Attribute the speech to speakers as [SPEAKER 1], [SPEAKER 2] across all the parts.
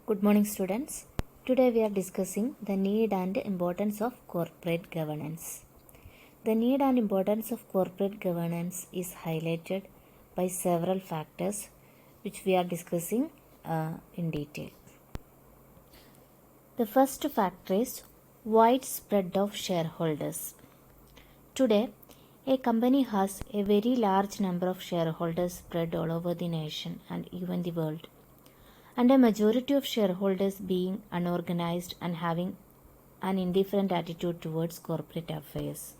[SPEAKER 1] Good morning, students. Today we are discussing the need and importance of corporate governance. The need and importance of corporate governance is highlighted by several factors which we are discussing in detail. The first factor is widespread of shareholders. Today, a company has a very large number of shareholders spread all over the nation and even the world, and a majority of shareholders being unorganized and having an indifferent attitude towards corporate affairs.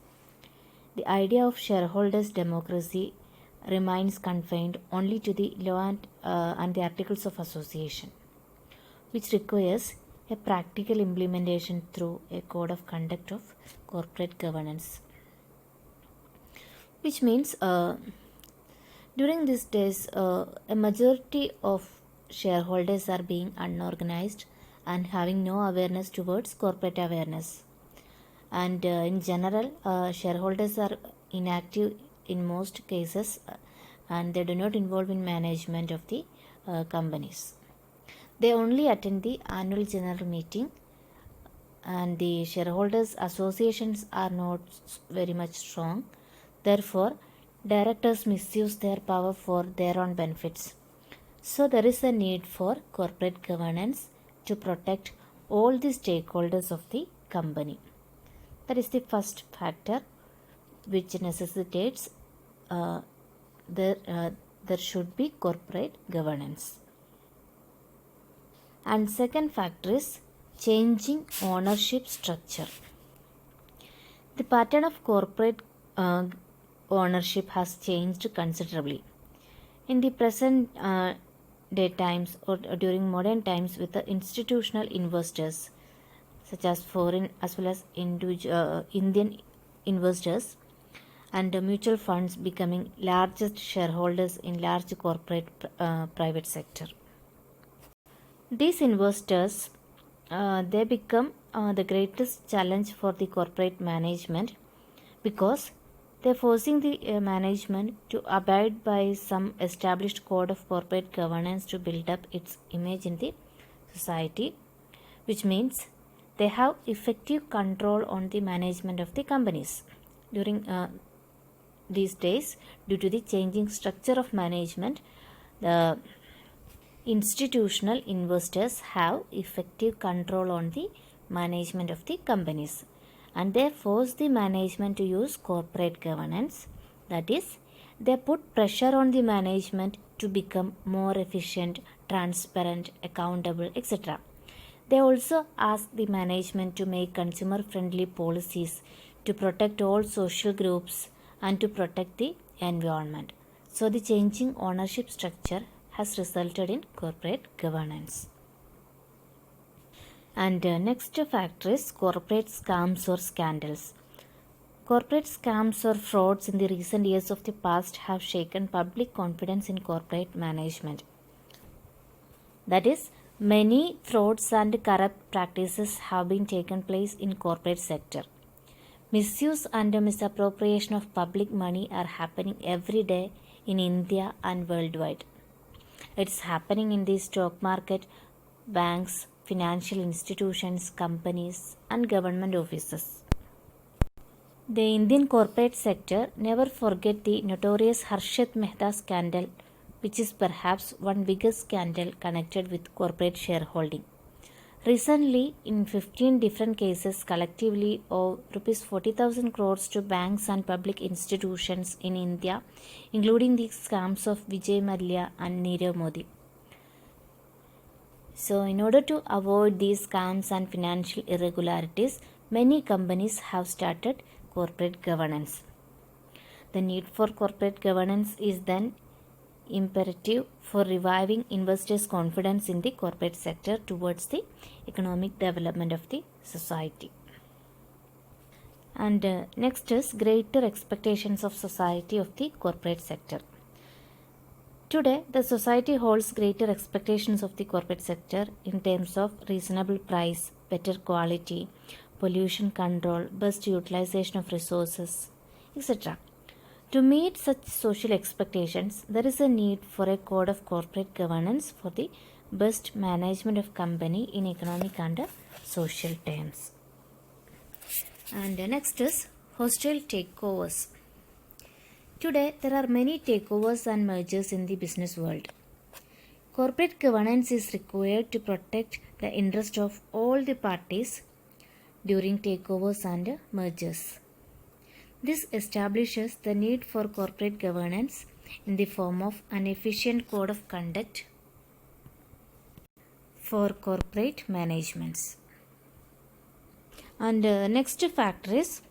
[SPEAKER 1] The idea of shareholders' democracy remains confined only to the law and the articles of association, which requires a practical implementation through a code of conduct of corporate governance. Which means during these days, a majority of shareholders are being unorganized and having no awareness towards corporate awareness. And in general, shareholders are inactive in most cases and they do not involve in management of the companies. They only attend the annual general meeting, and the shareholders associations are not very much strong. Therefore, directors misuse their power for their own benefits. So there is a need for corporate governance to protect all the stakeholders of the company. That is the first factor which necessitates there should be corporate governance. And second factor is changing ownership structure. The pattern of corporate ownership has changed considerably. In the present day times or during modern times, with the institutional investors such as foreign as well as Indian investors and mutual funds becoming largest shareholders in large corporate private sector. These investors they become the greatest challenge for the corporate management, because they are forcing the management to abide by some established code of corporate governance to build up its image in the society, which means they have effective control on the management of the companies. During these days, due to the changing structure of management, the institutional investors have effective control on the management of the companies, and they force the management to use corporate governance. That is, they put pressure on the management to become more efficient, transparent, accountable, etc. They also ask the management to make consumer friendly policies to protect all social groups and to protect the environment. So the changing ownership structure has resulted in corporate governance. And next factor is corporate scams or scandals. Corporate scams or frauds in the recent years of the past have shaken public confidence in corporate management. That is, many frauds and corrupt practices have been taken place in corporate sector. Misuse and misappropriation of public money are happening every day in India and worldwide. It's happening in the stock market, banks, financial institutions, companies, and government offices. The Indian corporate sector never forget the notorious Harshad Mehta scandal, which is perhaps one biggest scandal connected with corporate shareholding. Recently, in 15 different cases, collectively of Rs 40,000 crores to banks and public institutions in India, including the scams of Vijay Mallya and Nirav Modi. So, in order to avoid these scams and financial irregularities, many companies have started corporate governance. The need for corporate governance is then imperative for reviving investors' confidence in the corporate sector towards the economic development of the society. And next is greater expectations of society of the corporate sector. Today, the society holds greater expectations of the corporate sector in terms of reasonable price, better quality, pollution control, best utilization of resources, etc. To meet such social expectations, there is a need for a code of corporate governance for the best management of company in economic and social terms. And next is hostile takeovers. Today, there are many takeovers and mergers in the business world. Corporate governance is required to protect the interest of all the parties during takeovers and mergers. This establishes the need for corporate governance in the form of an efficient code of conduct for corporate managements. And next factor is,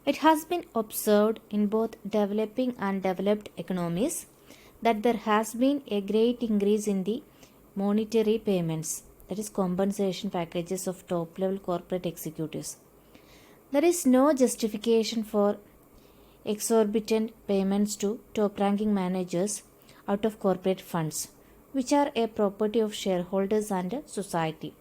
[SPEAKER 1] it has been observed in both developing and developed economies that there has been a great increase in the monetary payments, that is compensation packages of top level corporate executives. There is no justification for exorbitant payments to top ranking managers out of corporate funds, which are a property of shareholders and society.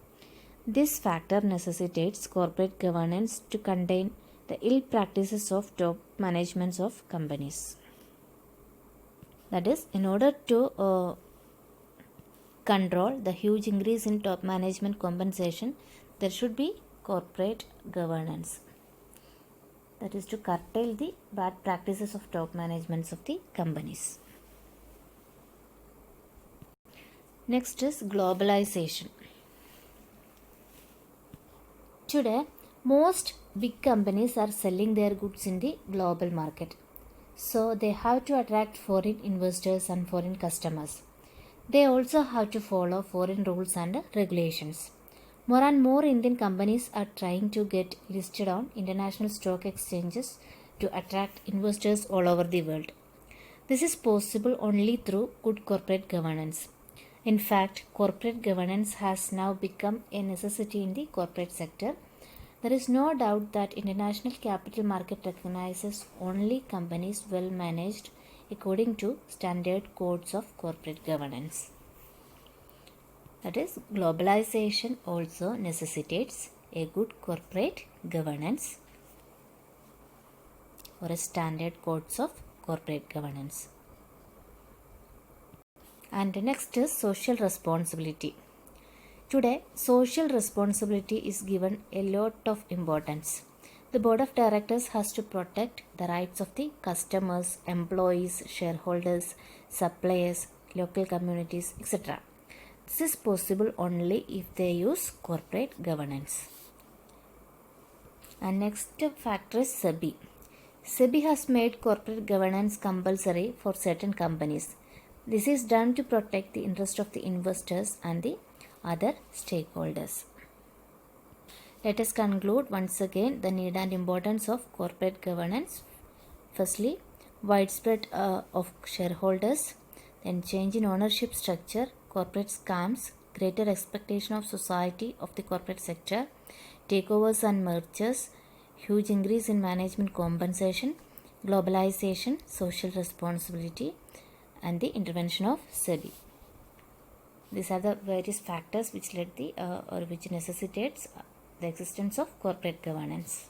[SPEAKER 1] This factor necessitates corporate governance to contain the ill practices of top managements of companies. That is, in order to control the huge increase in top management compensation, there should be corporate governance. That is to curtail the bad practices of top managements of the companies. Next is globalization. Today, most big companies are selling their goods in the global market. So they have to attract foreign investors and foreign customers. They also have to follow foreign rules and regulations. More and more Indian companies are trying to get listed on international stock exchanges to attract investors all over the world. This is possible only through good corporate governance. In fact, corporate governance has now become a necessity in the corporate sector. There is no doubt that international capital market recognizes only companies well managed according to standard codes of corporate governance. That is, globalization also necessitates a good corporate governance or a standard codes of corporate governance. And next is social responsibility. Today, social responsibility is given a lot of importance. The board of directors has to protect the rights of the customers, employees, shareholders, suppliers, local communities, etc. This is possible only if they use corporate governance. And next factor is Sebi. Sebi has made corporate governance compulsory for certain companies. This is done to protect the interest of the investors and the other stakeholders. Let us conclude once again the need and importance of corporate governance. Firstly, widespread of shareholders, then change in ownership structure, corporate scams, greater expectation of society of the corporate sector, takeovers and mergers, huge increase in management compensation, globalization, social responsibility, and the intervention of Sebi. These are the various factors which led the or which necessitates the existence of corporate governance.